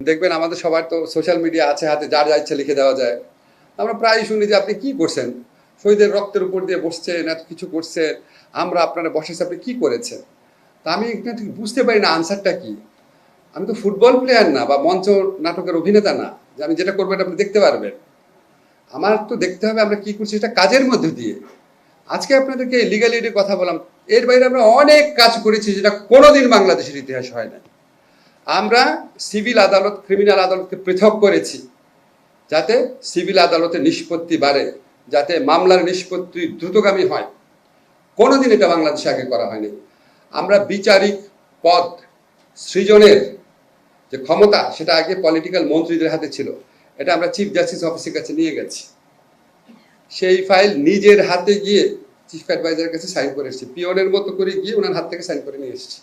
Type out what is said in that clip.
দেখবেন আমাদের সবার তো সোশ্যাল মিডিয়া আছে হাতে, যার যা ইচ্ছা লিখে দেওয়া যায়। আমরা প্রায় শুনি যে আপনি কি করছেন, শহীদের রক্তের উপর দিয়ে বসছেন, এত কিছু করছেন, আমরা আপনারা বসেছি, আপনি কি করেছেন? তা আমি এটা ঠিক বুঝতে পারি না আনসারটা কি। আমি তো ফুটবল প্লেয়ার না বা মঞ্চ নাটকের অভিনেতা না যে আমি যেটা করবো এটা আপনি দেখতে পারবেন। আমার তো দেখতে হবে আমরা কি করছি এটা কাজের মধ্যে দিয়ে। আজকে আপনাদেরকে লিগ্যালিটির কথা বললাম, এর বাইরে আমরা অনেক কাজ করেছি যেটা কোনোদিন বাংলাদেশের ইতিহাস হয় না। আমরা সিভিল আদালত ক্রিমিনাল আদালতকে পৃথক করেছি যাতে সিভিল আদালতের নিষ্পত্তি বাড়ে, যাতে মামলার নিষ্পত্তি দ্রুতগামী হয়। কোনোদিন এটা বাংলাদেশে আগে করা হয়নি। আমরা বিচারিক পদ সৃজনের যে ক্ষমতা সেটা আগে পলিটিক্যাল মন্ত্রীদের হাতে ছিল, এটা আমরা চিফ জাস্টিস অফিসের কাছে নিয়ে গেছি। সেই ফাইল নিজের হাতে গিয়ে চিফ অ্যাডভাইজারের কাছে সাইন করে এসেছি, পিওনের মতো করে গিয়ে ওনার হাত থেকে সাইন করে নিয়ে এসেছি।